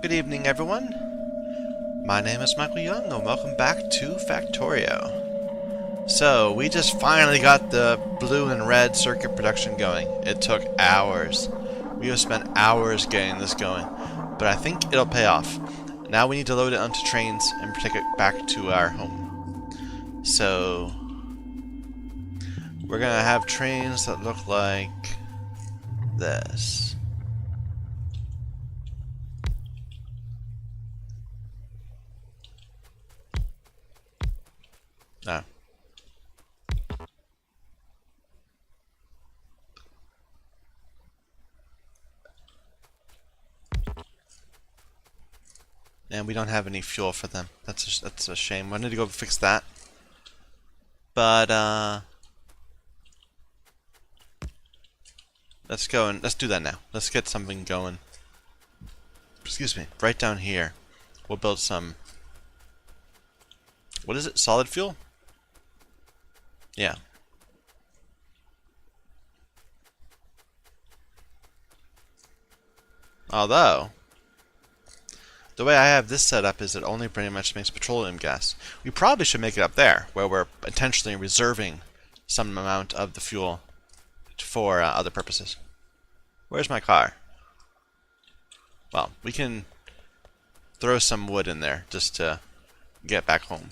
Good evening, everyone. My name is Michael Young, and welcome back to Factorio. So, we just finally got the blue and red circuit production going. It took hours. We have spent hours getting this going, but I think it'll pay off. Now we need to load it onto trains and take it back to our home. So, we're gonna have trains that look like this. No. And we don't have any fuel for them. That's a shame. I need to go fix that. But let's go and let's do that now. Let's get something going. Excuse me. Right down here, we'll build some. What is it? Solid fuel? Yeah. Although, the way I have this set up is it only pretty much makes petroleum gas. We probably should make it up there, where we're intentionally reserving some amount of the fuel for other purposes. Where's my car? Well, we can throw some wood in there just to get back home.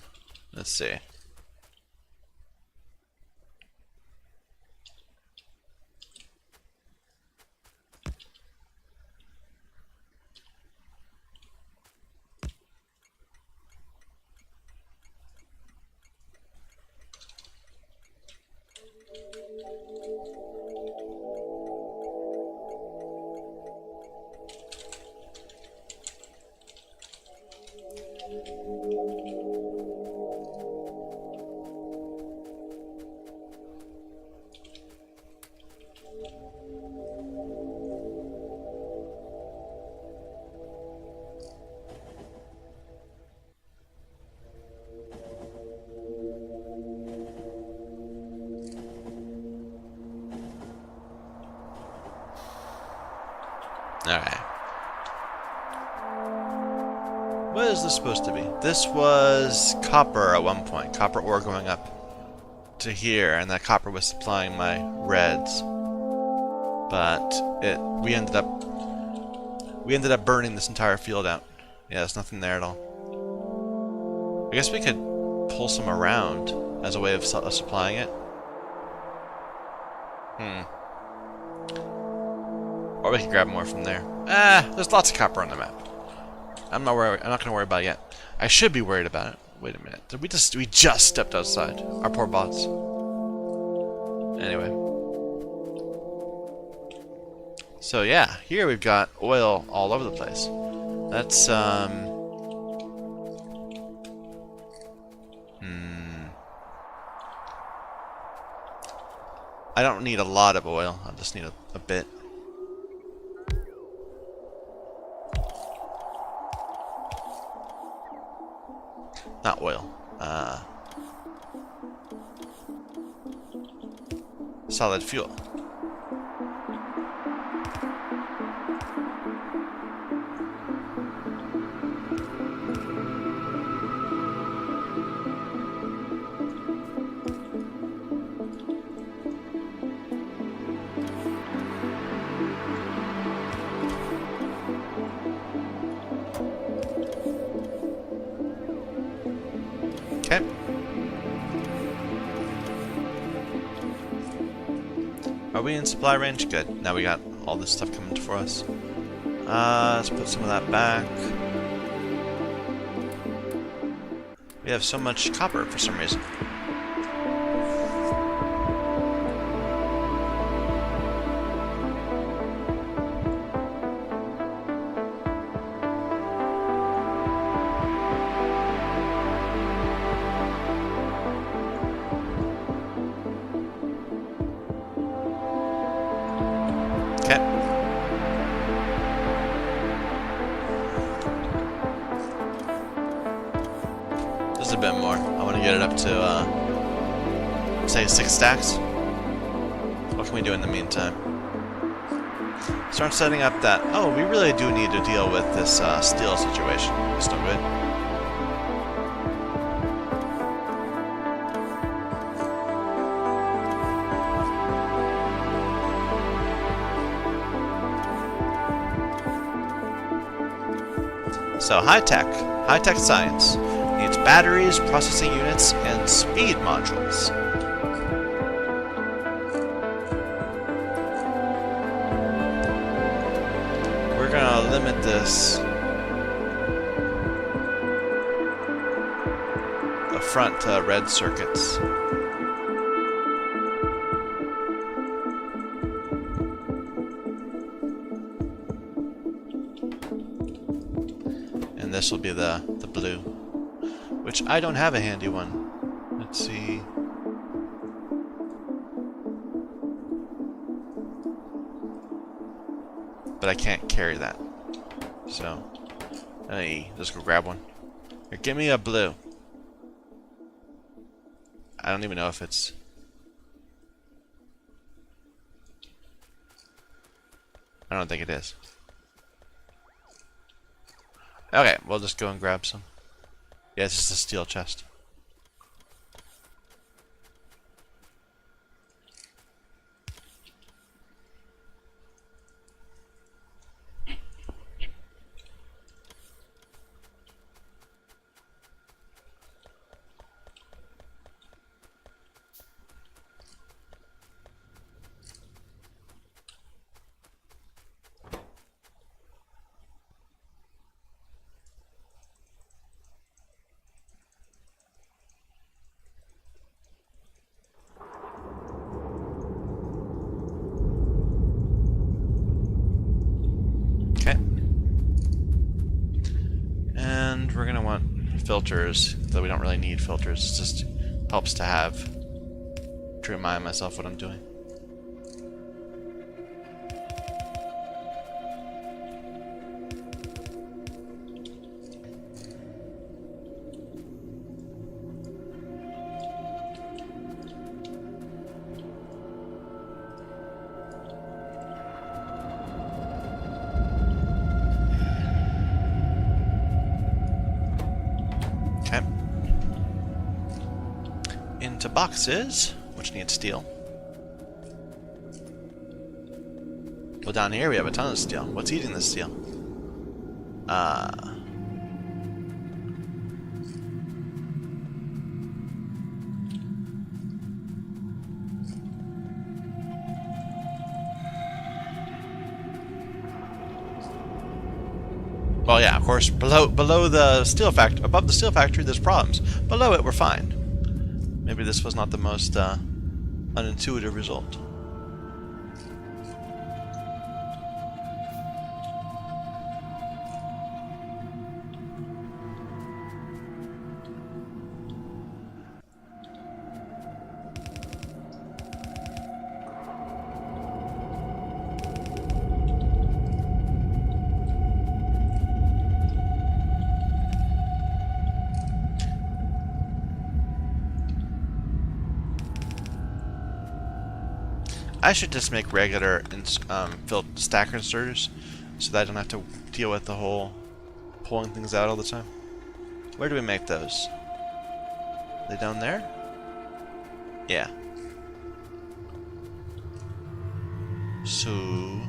Let's see. Alright. What is this supposed to be? This was copper at one point. Copper ore going up to here, and that copper was supplying my reds. But we ended up burning this entire field out. Yeah, there's nothing there at all. I guess we could pull some around as a way of supplying it. Or we can grab more from there. There's lots of copper on the map. I'm not gonna worry about it yet. I should be worried about it. Wait a minute. We just stepped outside. Our poor bots. Anyway. So yeah, here we've got oil all over the place. That's I don't need a lot of oil. I just need a bit. Not oil. Solid fuel. Okay. Are we in supply range? Good. Now we got all this stuff coming for us. Let's put some of that back. We have so much copper for some reason. Okay. Just a bit more. I want to get it up to, say 6 stacks. What can we do in the meantime? Start setting up that... Oh, we really do need to deal with this steel situation. It's no good. So, high-tech science needs batteries, processing units, and speed modules. We're gonna limit this. The front red circuits. This will be the blue, which I don't have a handy one. Let's see. But I can't carry that. So, hey, just go grab one. Here, give me a blue. I don't even know if it's... I don't think it is. Okay, we'll just go and grab some. Yeah, it's just a steel chest. We're gonna want filters, though we don't really need filters. It just helps to have, to remind myself what I'm doing. Into boxes, which need steel. Well, down here we have a ton of steel. What's eating this steel? Well, yeah, of course, below the steel factory, above the steel factory, there's problems. Below it, we're fine. Maybe this was not the most unintuitive result. I should just make regular filled stacker inserters so that I don't have to deal with the whole pulling things out all the time. Where do we make those? Are they down there? Yeah. So...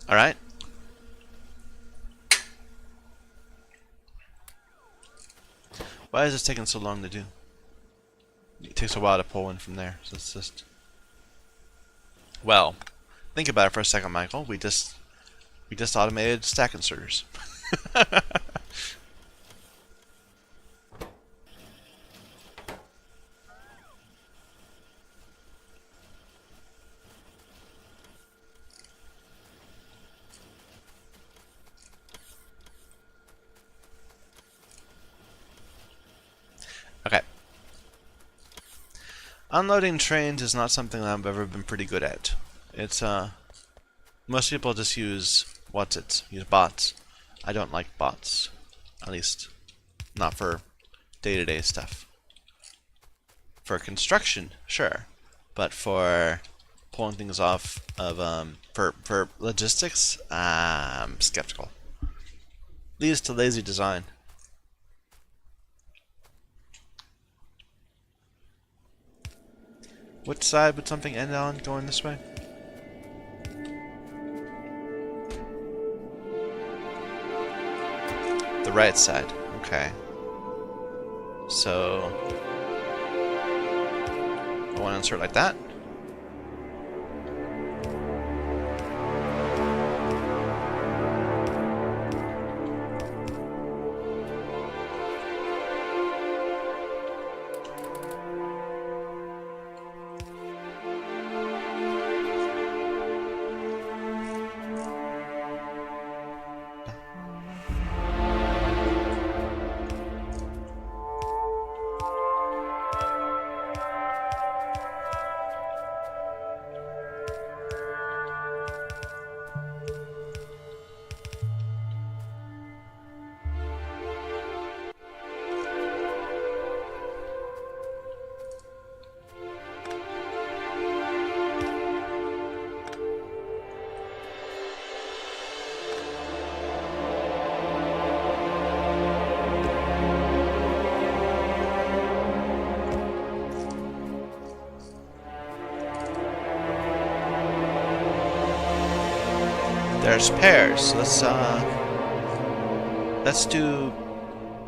Alright. Why is this taking so long to do? It takes a while to pull in from there, so it's just... Well, think about it for a second, Michael. We just automated stack inserters. Okay. Unloading trains is not something that I've ever been pretty good at. It's most people just use use bots. I don't like bots. At least not for day-to-day stuff. For construction, sure. But for pulling things off of for logistics, I'm skeptical. Leads to lazy design. Which side would something end on going this way? The right side. Okay. So I want to insert like that. There's pairs. Let's do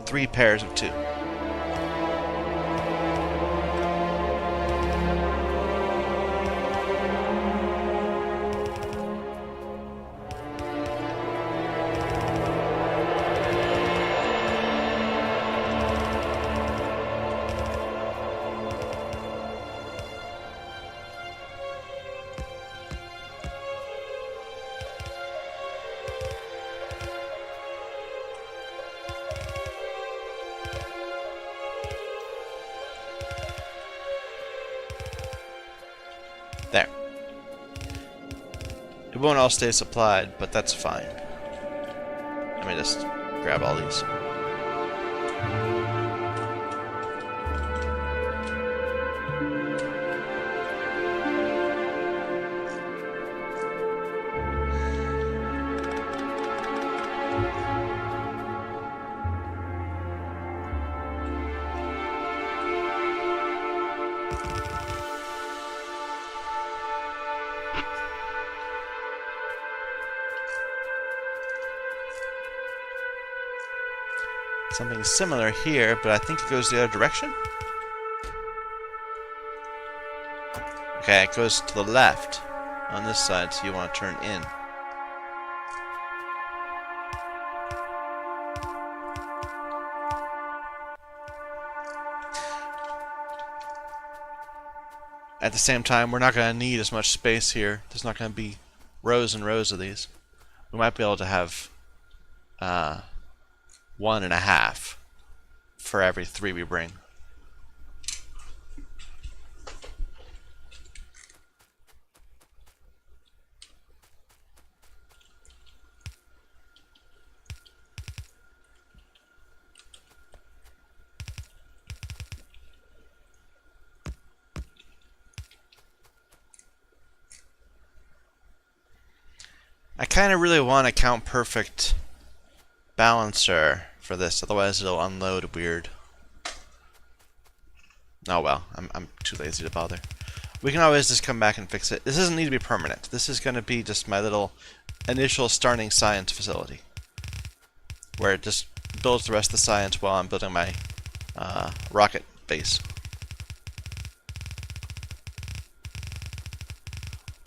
3 pairs of 2. There. It won't all stay supplied, but that's fine. Let me just grab all these. Something similar here, but I think it goes the other direction. Okay, it goes to the left on this side, so you want to turn in. At the same time, we're not going to need as much space here. There's not going to be rows and rows of these. We might be able to have 1.5 for every 3 we bring. I kind of really want a count perfect balancer for this, otherwise it'll unload weird. Oh well, I'm too lazy to bother. We can always just come back and fix it. This doesn't need to be permanent. This is going to be just my little initial starting science facility, where it just builds the rest of the science while I'm building my rocket base.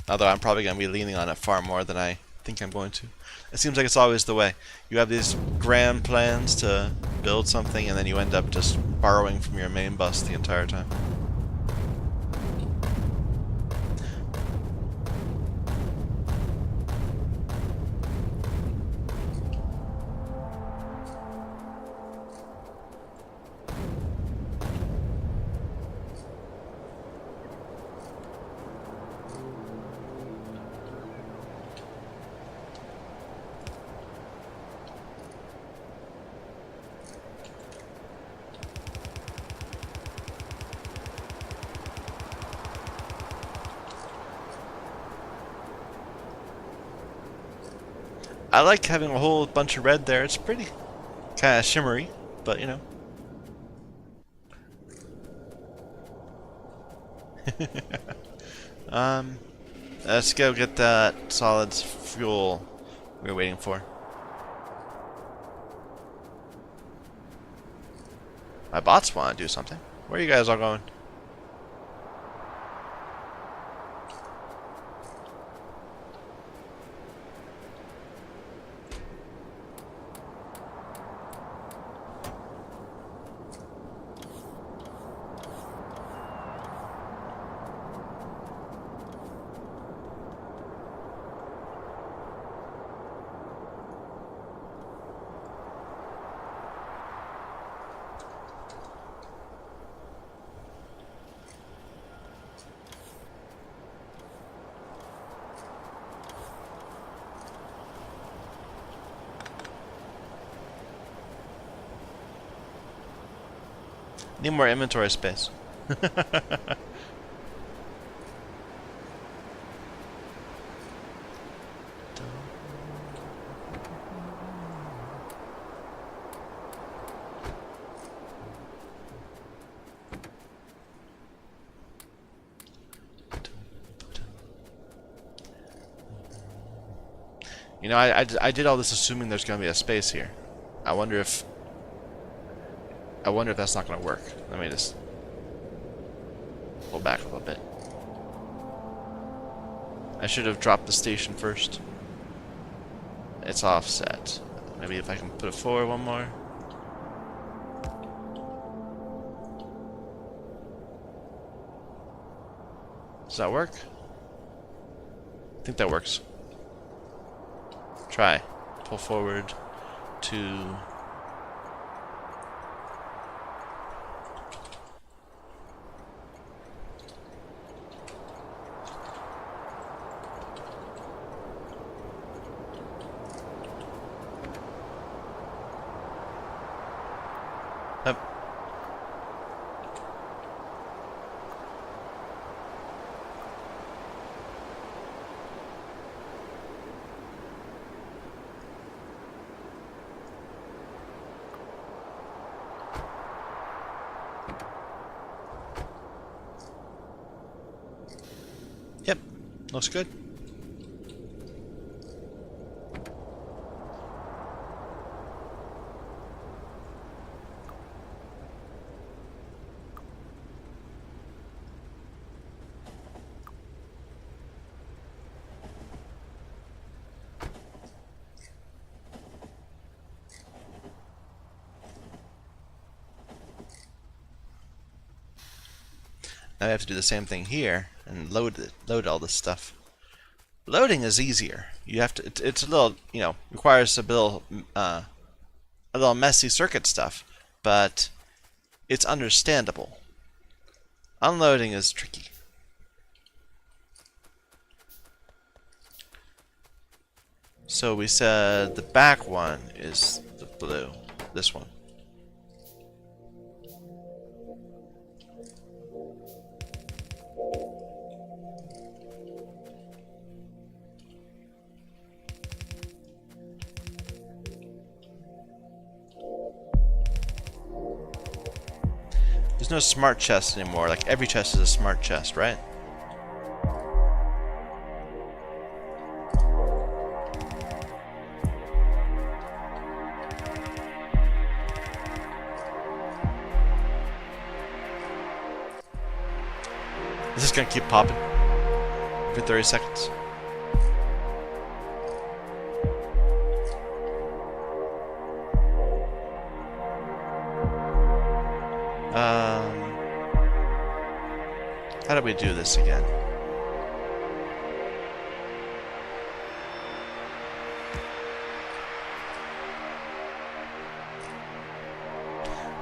Although I'm probably going to be leaning on it far more than I think I'm going to. It seems like it's always the way. You have these grand plans to build something, and then you end up just borrowing from your main bus the entire time. I like having a whole bunch of red there. It's pretty kind of shimmery, but you know. Let's go get that solids fuel we were waiting for. My bots want to do something. Where are you guys all going? Need more inventory space. You know, I did all this assuming there's going to be a space here. I wonder if that's not going to work. Let me just pull back a little bit. I should have dropped the station first. It's offset. Maybe if I can put it forward one more. Does that work? I think that works. Try. Pull forward to... Yep. Yep, looks good. Now I have to do the same thing here and load all this stuff. Loading is easier. You have to. It's a little, you know, requires a little messy circuit stuff, but it's understandable. Unloading is tricky. So we said the back one is the blue. This one. There's no smart chest anymore. Like every chest is a smart chest, right? Just gonna keep popping every 30 seconds. How do we do this again?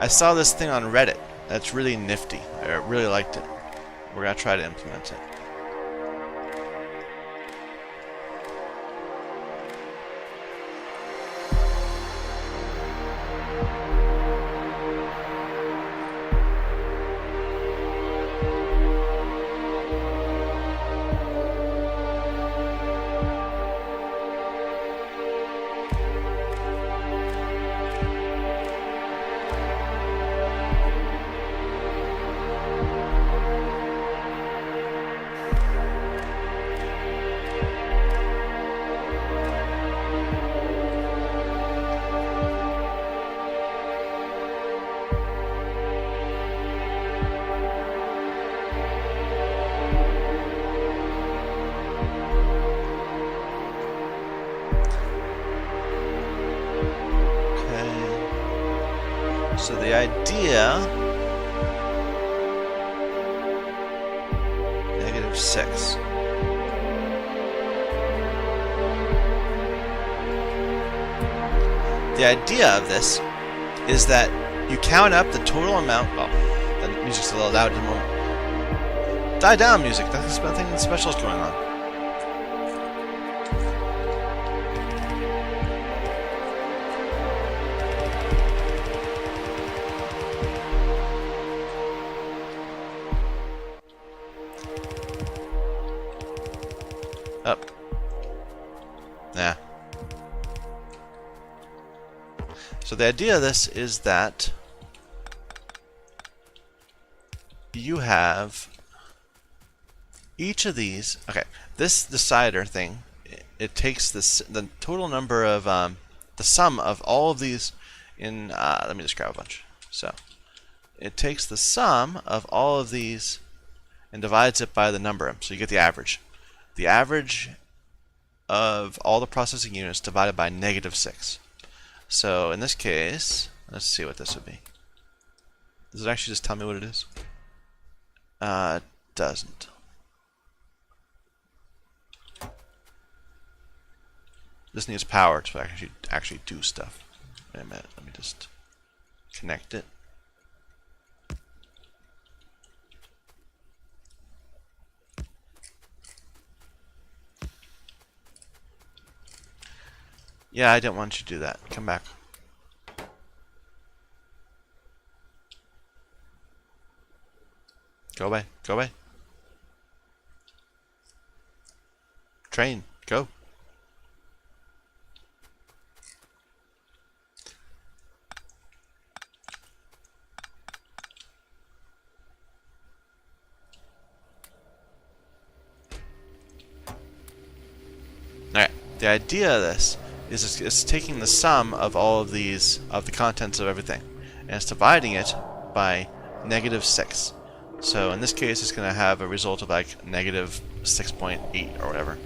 I saw this thing on Reddit. That's really nifty. I really liked it. We're gonna try to implement it. So the idea, -6. The idea of this is that you count up the total amount. Oh, the music's a little loud at the moment. Die down, music. That's nothing special is going on. Up. Yeah. So the idea of this is that you have each of these. Okay, this decider thing. It takes the total number of the sum of all of these in. Let me just grab a bunch. So it takes the sum of all of these and divides it by the number of them. So you get the average. The average of all the processing units divided by -6. So in this case, let's see what this would be. Does it actually just tell me what it is? It doesn't. This needs power to actually do stuff. Wait a minute, let me just connect it. Yeah, I didn't want you to do that. Come back. Go away. Go away. Train. Go. Alright. The idea of this is it's taking the sum of all of these, of the contents of everything, and it's dividing it by -6. So in this case, it's going to have a result of like -6.8 or whatever.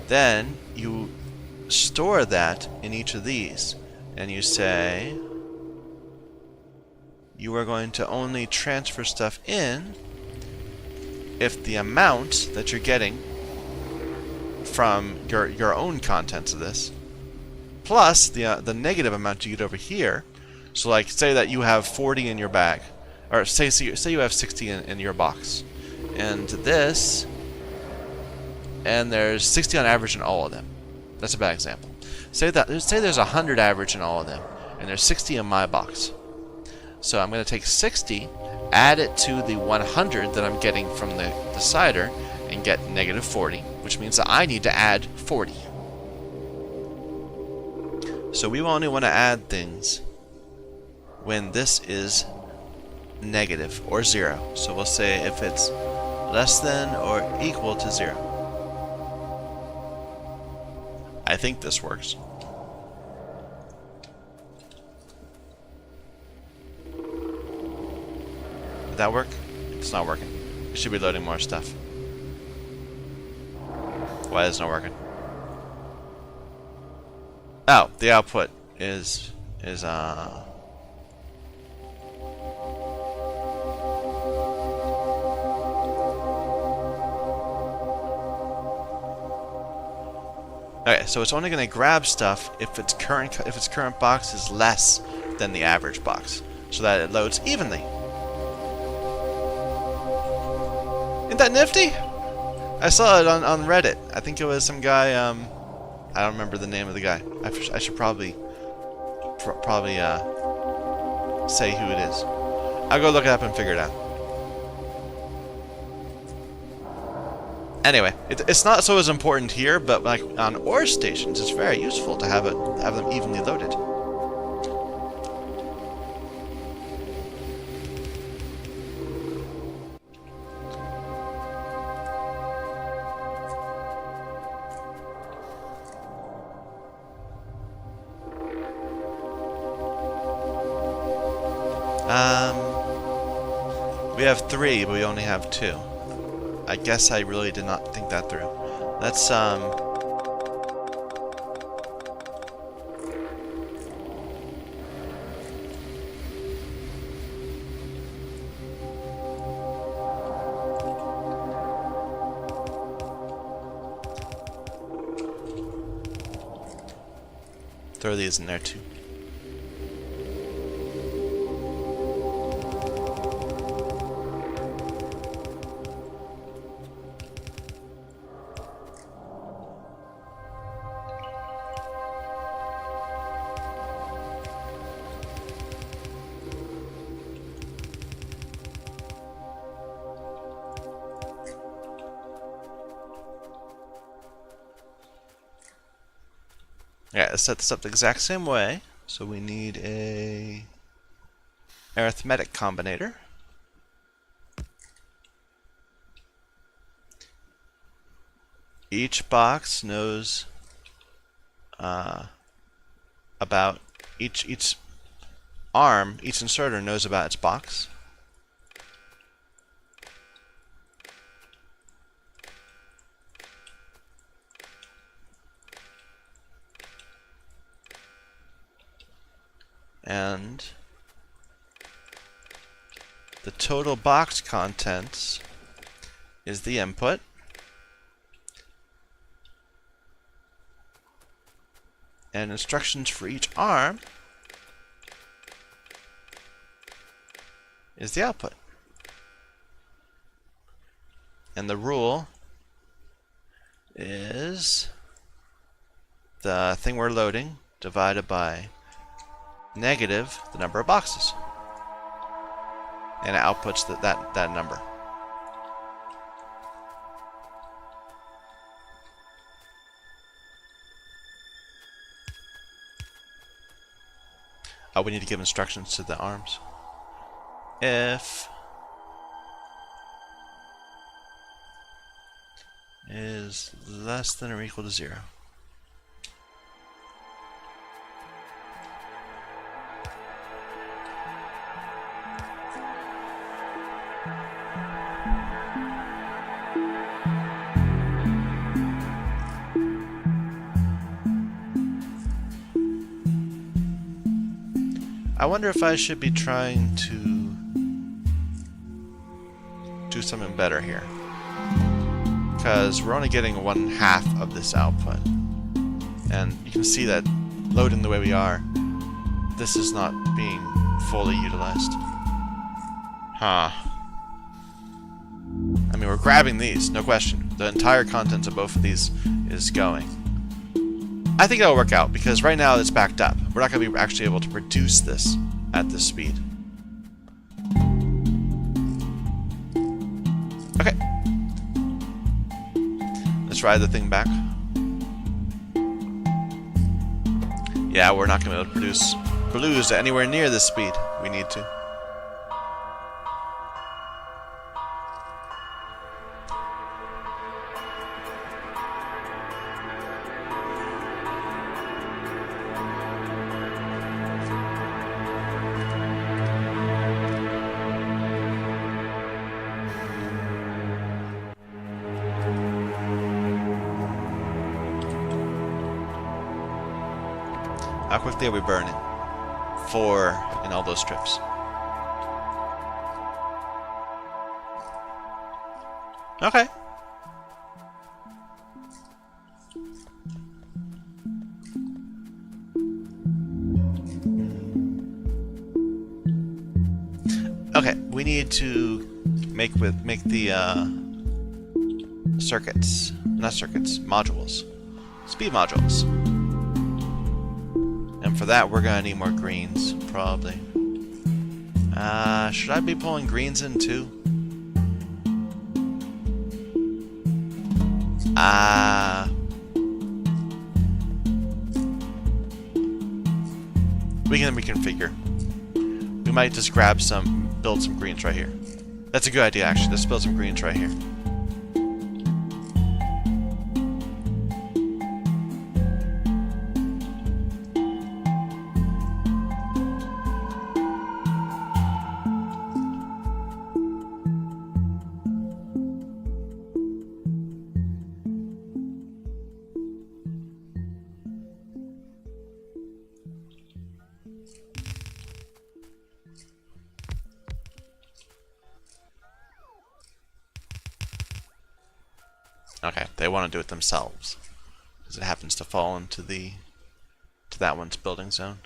Then you store that in each of these, and you say you are going to only transfer stuff in if the amount that you're getting from your own contents of this, plus the negative amount you get over here. So like, say that you have 40 in your bag, or say you have 60 in your box, and this, and there's 60 on average in all of them. That's a bad example. Say there's 100 average in all of them, and there's 60 in my box. So I'm going to take 60, add it to the 100 that I'm getting from the decider, and get -40, which means that I need to add 40. So we only want to add things when this is negative or 0. So we'll say if it's less than or equal to 0. I think this works. Did that work? It's not working. It should be loading more stuff. Why is it not working? Oh, the output is okay, so it's only going to grab stuff if its current box is less than the average box, so that it loads evenly. Isn't that nifty? I saw it on Reddit. I think it was some guy. I don't remember the name of the guy. I should probably say who it is. I'll go look it up and figure it out. Anyway, it's not so as important here, but like on ore stations, it's very useful to have them evenly loaded. We have 3, but we only have 2. I guess I really did not think that through. Let's throw these in there too. Yeah, let's set this up the exact same way. So we need a arithmetic combinator. Each box knows about each arm, each inserter knows about its box. And the total box contents is the input. And instructions for each arm is the output. And the rule is the thing we're loading divided by negative the number of boxes, and it outputs that number. Oh, we need to give instructions to the arms. If is less than or equal to 0. I wonder if I should be trying to do something better here, because we're only getting 1/2 of this output, and you can see that loading the way we are, this is not being fully utilized. Huh. I mean, we're grabbing these, no question. The entire contents of both of these is going. I think it'll work out, because right now it's backed up. We're not going to be actually able to produce this at this speed. Okay. Let's ride the thing back. Yeah, we're not going to be able to produce blues at anywhere near the speed we need to. How quickly are we burning? 4 in all those trips. Okay. Okay, we need to make the circuits, not circuits, modules, speed modules. And for that, we're gonna need more greens, probably. Should I be pulling greens in too? We can reconfigure. We might just grab build some greens right here. That's a good idea, actually. Let's build some greens right here. Okay, they want to do it themselves, because it happens to fall into that one's building zone.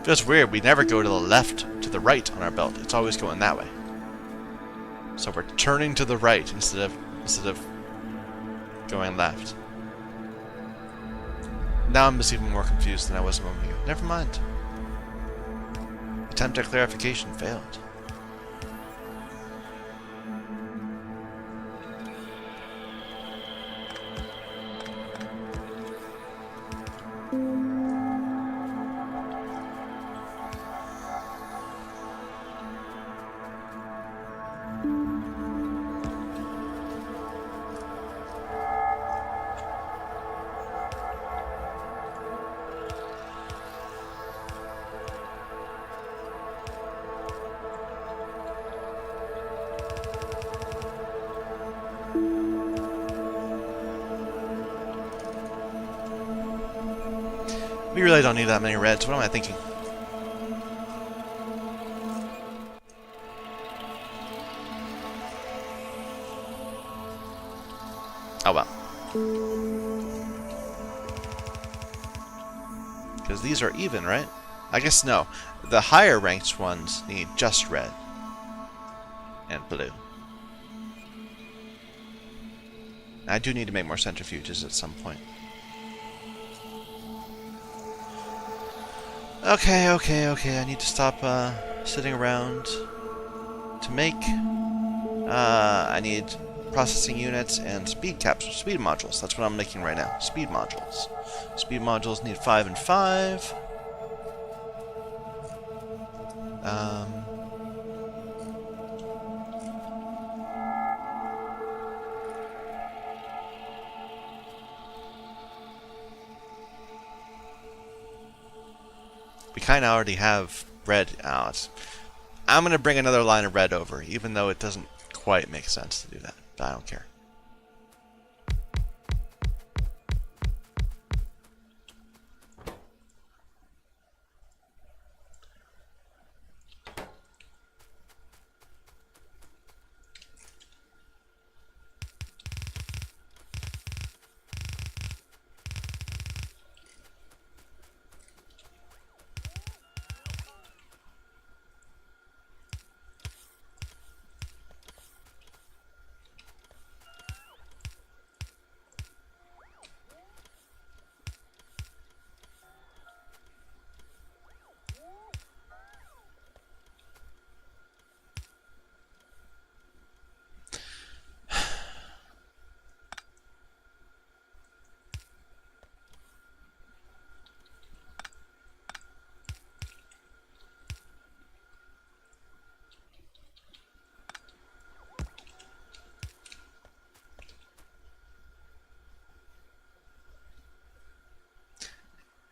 Feels weird, we never go to the left, to the right on our belt. It's always going that way. So we're turning to the right instead of going left. Now I'm just even more confused than I was a moment ago. Never mind. Attempt at clarification failed. We really don't need that many reds. What am I thinking? Oh well. Because these are even, right? I guess no. The higher ranked ones need just red and blue. I do need to make more centrifuges at some point. Okay. I need to stop sitting around to make. I need processing units and speed modules. That's what I'm making right now. Speed modules. Speed modules need 5 and 5. We kind of already have red out. I'm going to bring another line of red over, even though it doesn't quite make sense to do that. But I don't care.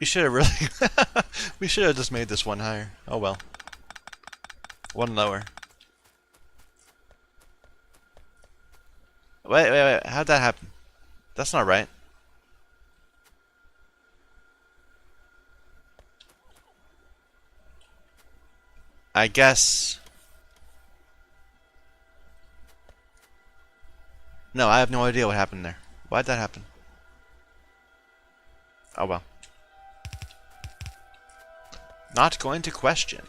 We should have really... we should have just made this one higher. Oh well. One lower. Wait. How'd that happen? That's not right. I guess... No, I have no idea what happened there. Why'd that happen? Oh well. Not going to question.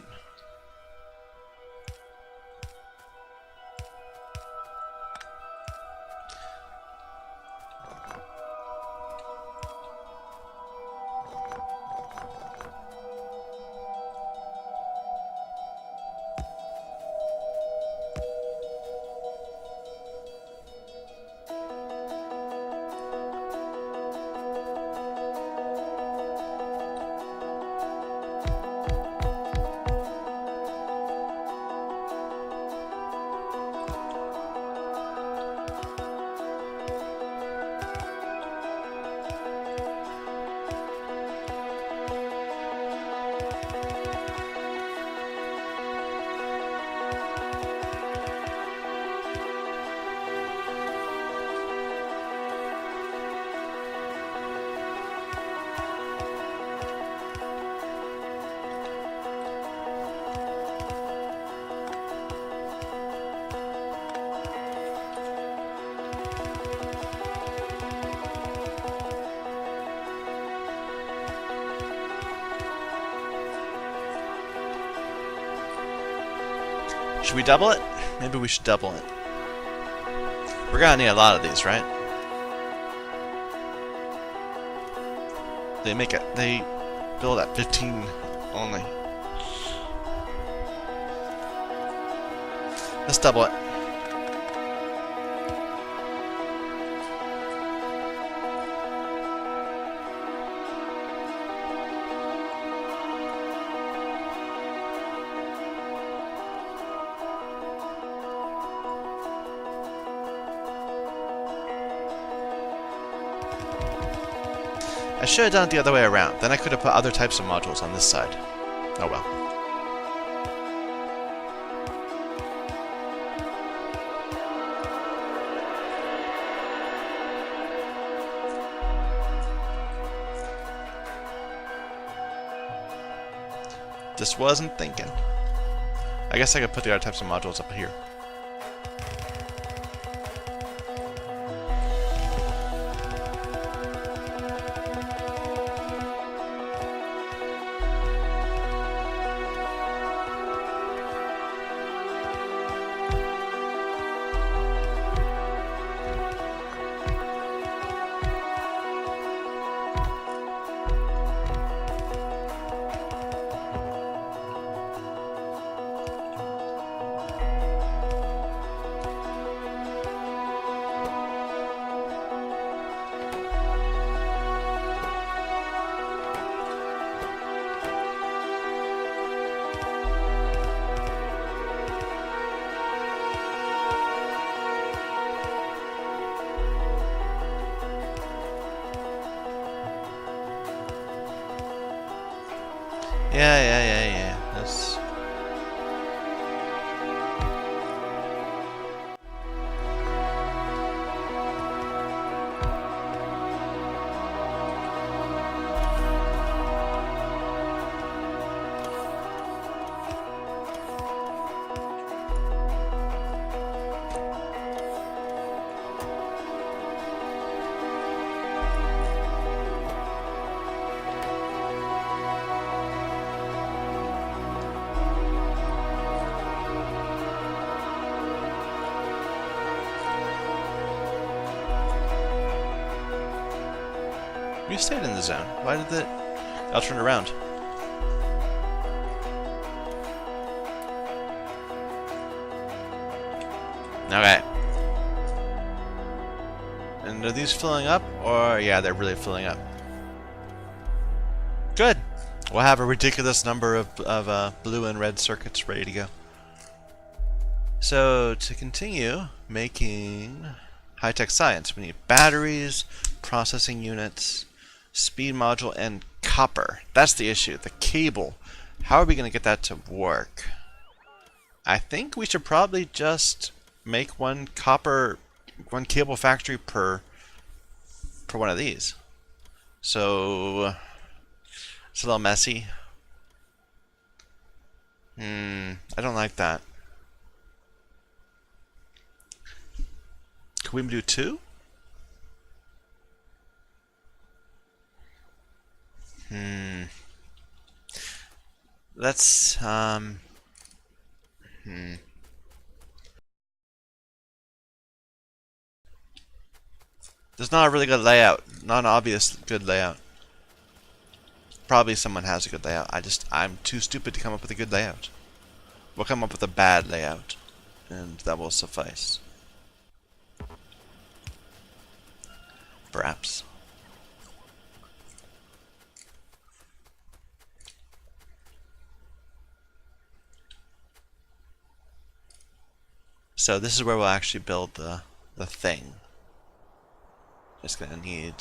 Should we double it? Maybe we should double it. We're gonna need a lot of these, right? They build at 15 only. Let's double it. I should have done it the other way around. Then I could have put other types of modules on this side. Oh well. Just wasn't thinking. I guess I could put the other types of modules up here. Yeah. That's... You stayed in the zone. Why did it... I'll turn around. Okay. And are these filling up? Or, yeah, they're really filling up. Good! We'll have a ridiculous number of blue and red circuits ready to go. So, to continue making high-tech science, we need batteries, processing units, speed module, and copper. That's the issue. The cable. How are we going to get that to work? I think we should probably just make one cable factory per one of these. So it's a little messy. I don't like that. Can we do 2? Let's There's not a really good layout. Not an obvious good layout. Probably someone has a good layout. I'm too stupid to come up with a good layout. We'll come up with a bad layout, and that will suffice. Perhaps. So this is where we'll actually build the thing. Just gonna need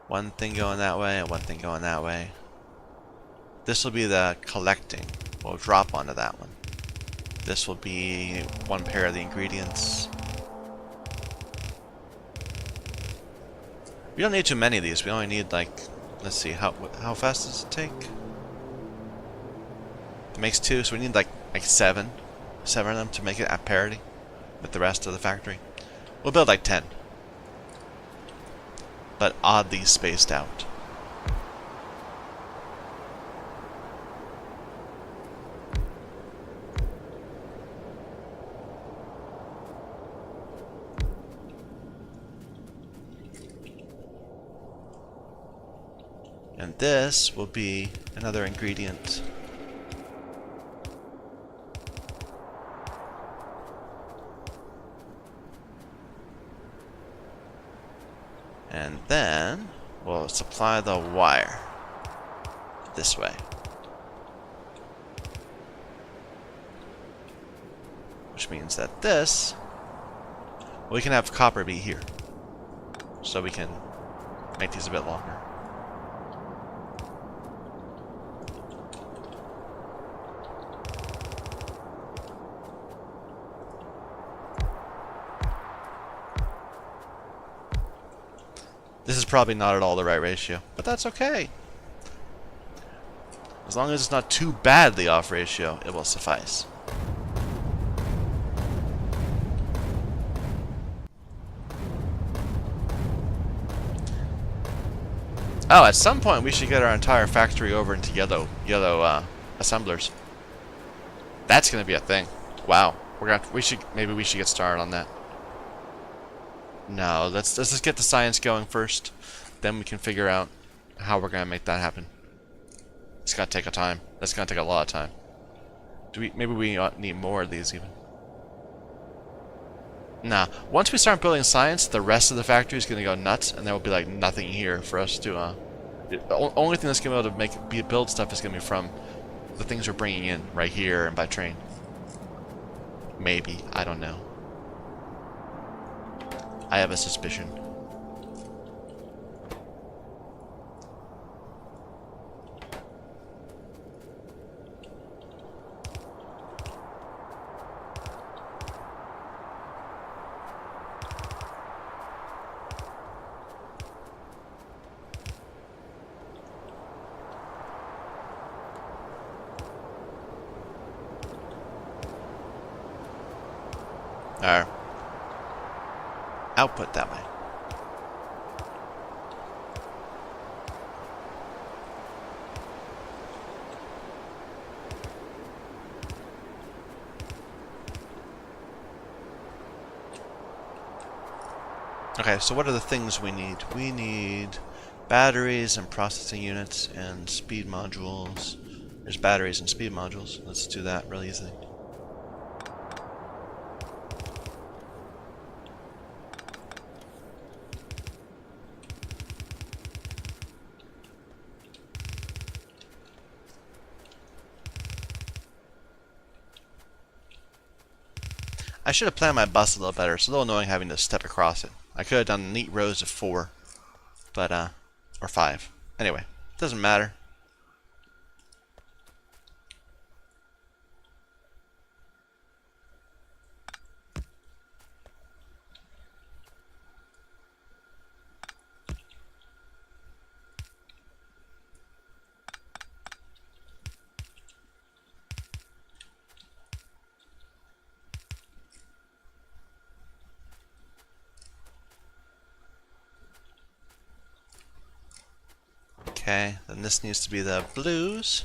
one thing going that way and one thing going that way. This will be the collecting. We'll drop onto that one. This will be one pair of the ingredients. We don't need too many of these. We only need, like, let's see, how fast does it take? It makes 2, so we need like 7 of them to make it at parity with the rest of the factory. We'll build like 10, but oddly spaced out. And this will be another ingredient. And then we'll supply the wire this way. Which means that this, we can have copper be here. So we can make these a bit longer. This is probably not at all the right ratio, but that's okay. As long as it's not too badly off ratio, it will suffice. Oh, at some point we should get our entire factory over into yellow assemblers. That's gonna be a thing. Wow, maybe we should get started on that. No, let's just get the science going first. Then we can figure out how we're gonna make that happen. It's gonna take a time. That's gonna take a lot of time. Maybe we need more of these even. Nah. Once we start building science, the rest of the factory is gonna go nuts, and there will be like nothing here for us to. The only thing that's gonna be able to build stuff is gonna be from the things we're bringing in right here and by train. Maybe, I don't know. I have a suspicion. Our output that way. Okay, so what are the things we need? We need batteries and processing units and speed modules. There's batteries and speed modules. Let's do that really easily. I should have planned my bus a little better. It's a little annoying having to step across it. I could have done neat rows of 4, but or 5. Anyway, Doesn't matter. Okay, then this needs to be the blues.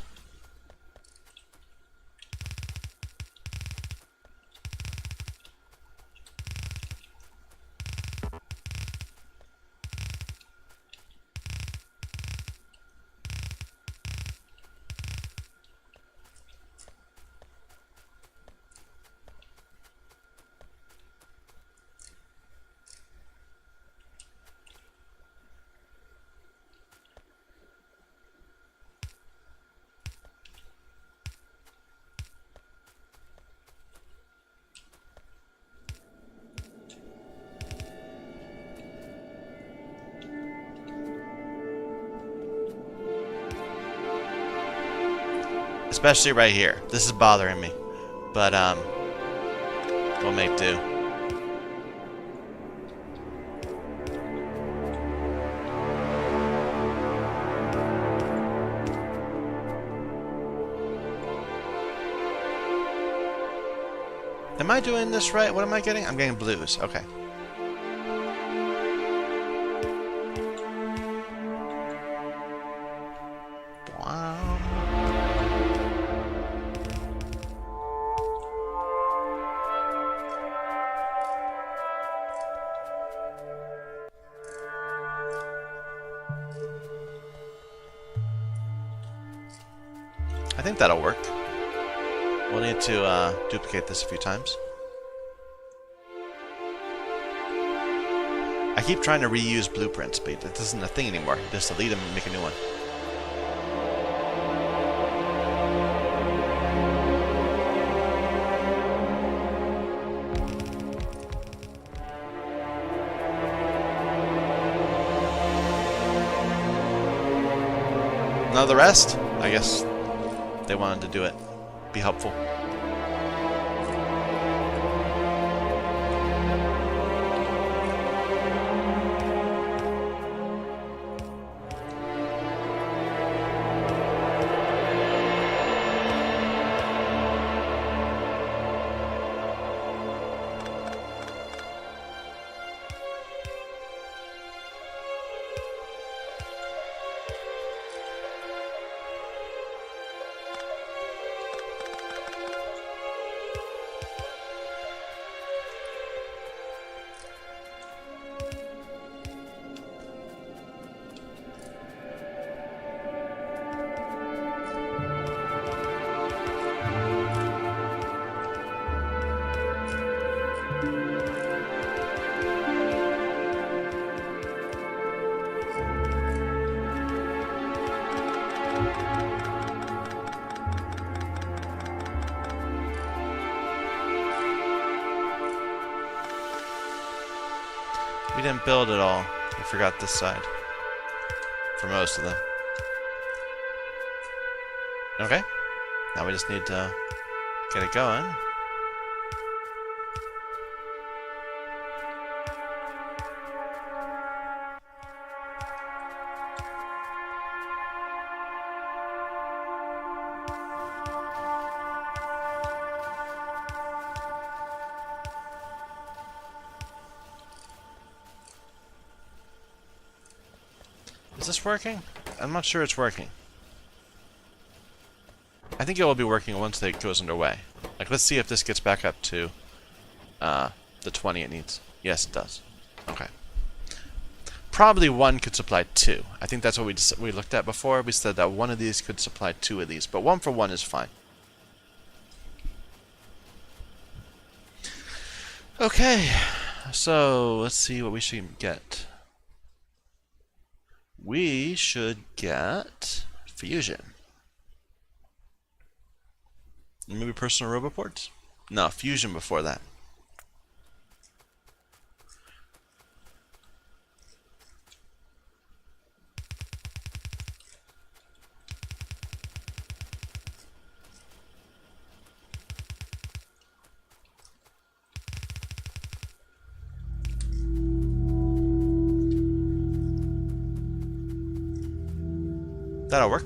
Especially right here. This is bothering me. But, we'll make do. Am I doing this right? What am I getting? I'm getting blues. Okay. Wow. I think that'll work. We'll need to duplicate this a few times. I keep trying to reuse blueprints, but it isn't a thing anymore. Just delete them and make a new one. Now the rest, I guess they wanted to do it. Be helpful. We didn't build it all. We forgot this side. For most of them. Okay. Now we just need to get it going. Is this working? I'm not sure it's working. I think it will be working once it goes underway. Like, let's see if this gets back up to the 20 it needs. Yes, it does. Okay. Probably one could supply two. I think that's what we looked at before. We said that one of these could supply two of these, but one for one is fine. Okay, so let's see what we should get. We should get fusion. Maybe personal robot ports? No, fusion before that. That'll work.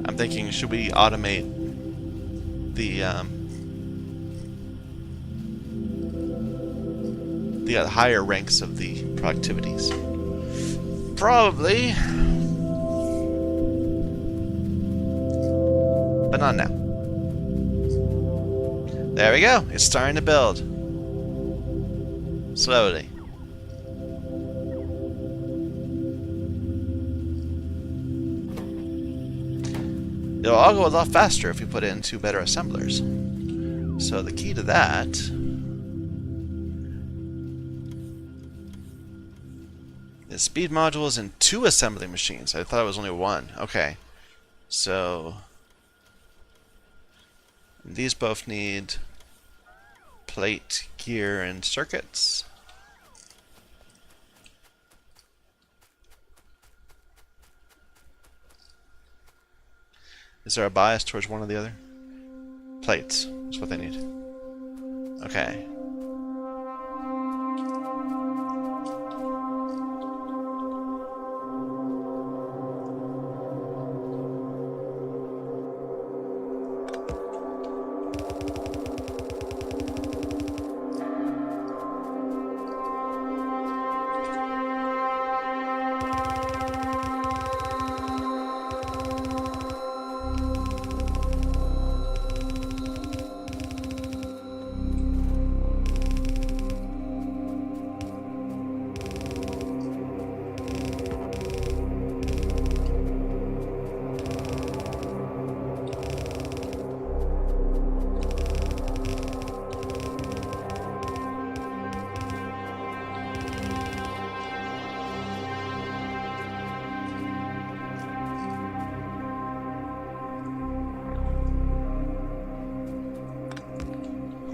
I'm thinking, should we automate the higher ranks of the productivities? Probably, but not now. There we go. It's starting to build slowly. It'll all go a lot faster if we put it into better assemblers. So the key to that is speed modules and 2 assembly machines. I thought it was only 1. Okay. So these both need plate, gear, and circuits. Is there a bias towards one or the other? Plates is what they need. Okay.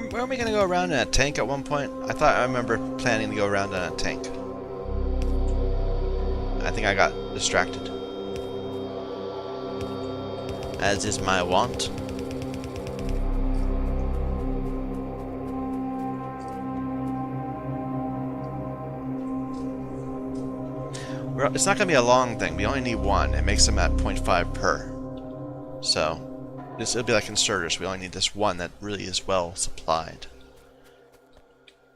Weren't we going to go around in a tank at one point? I remember planning to go around in a tank. I think I got distracted. As is my wont. It's not going to be a long thing. We only need 1. It makes them at 0.5 per. So it'll be like inserters. We only need this 1 that really is well supplied.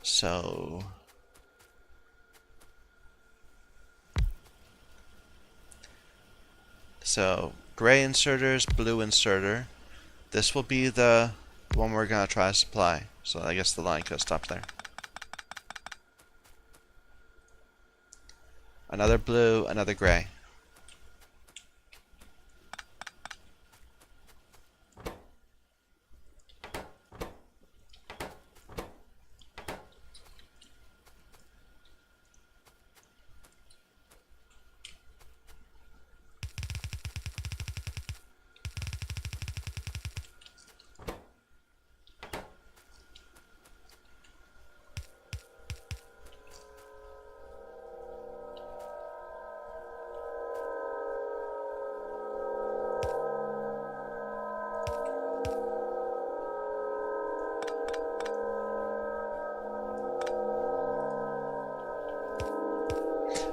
So gray inserters, blue inserter. This will be the one we're going to try to supply. So I guess the line could stop there. Another blue, another gray.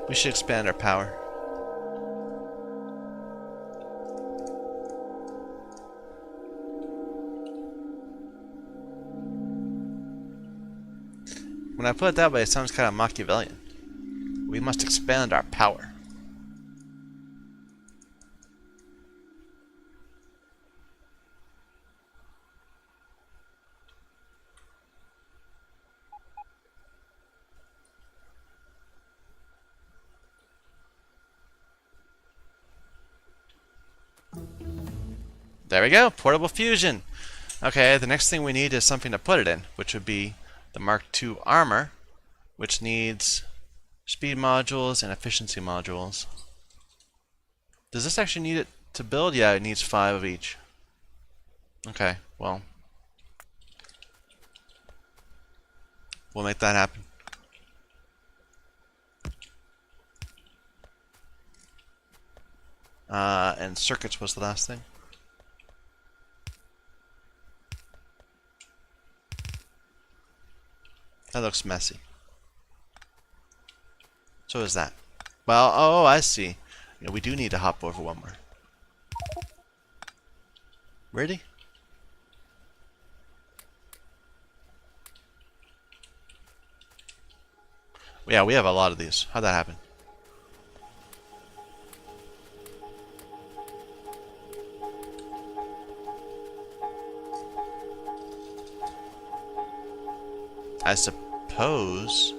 We should expand our power. When I put it that way, it sounds kind of Machiavellian. We must expand our power. There we go, portable fusion. Okay, the next thing we need is something to put it in, which would be the Mark II armor, which needs speed modules and efficiency modules. Does this actually need it to build? Yeah, it needs 5 of each. Okay, well. We'll make that happen. And circuits was the last thing. That looks messy. So is that. Well, oh, I see. You know, we do need to hop over one more. Ready? Yeah, we have a lot of these. How'd that happen? I suppose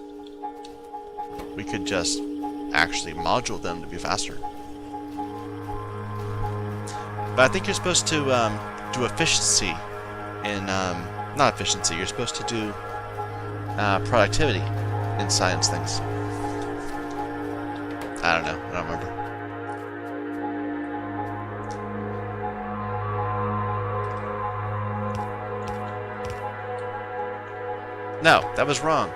we could just actually module them to be faster. But I think you're supposed to do efficiency in, not efficiency, you're supposed to do productivity in science things. I don't know, I don't remember. No, that was wrong.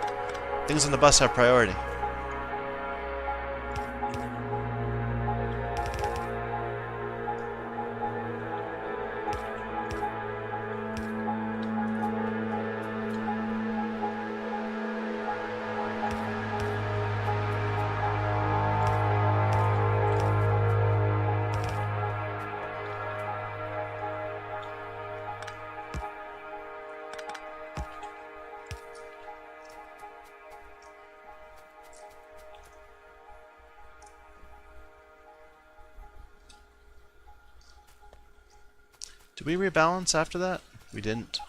Things on the bus have priority. Did we rebalance after that? We didn't.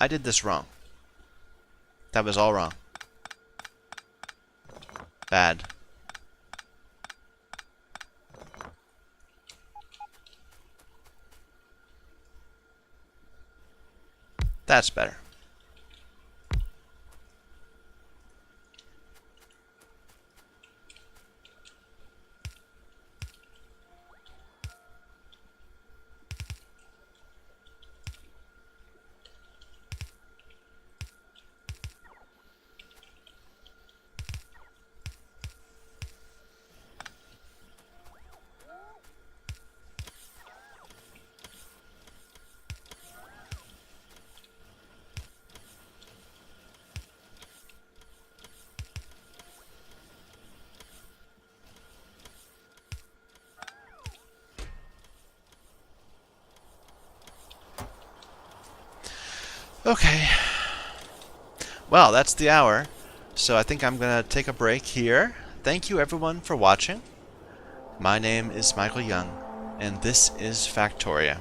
I did this wrong. That was all wrong. Bad. That's better. Okay. Well, that's the hour. So I think I'm going to take a break here. Thank you everyone for watching. My name is Michael Young, and this is Factorio.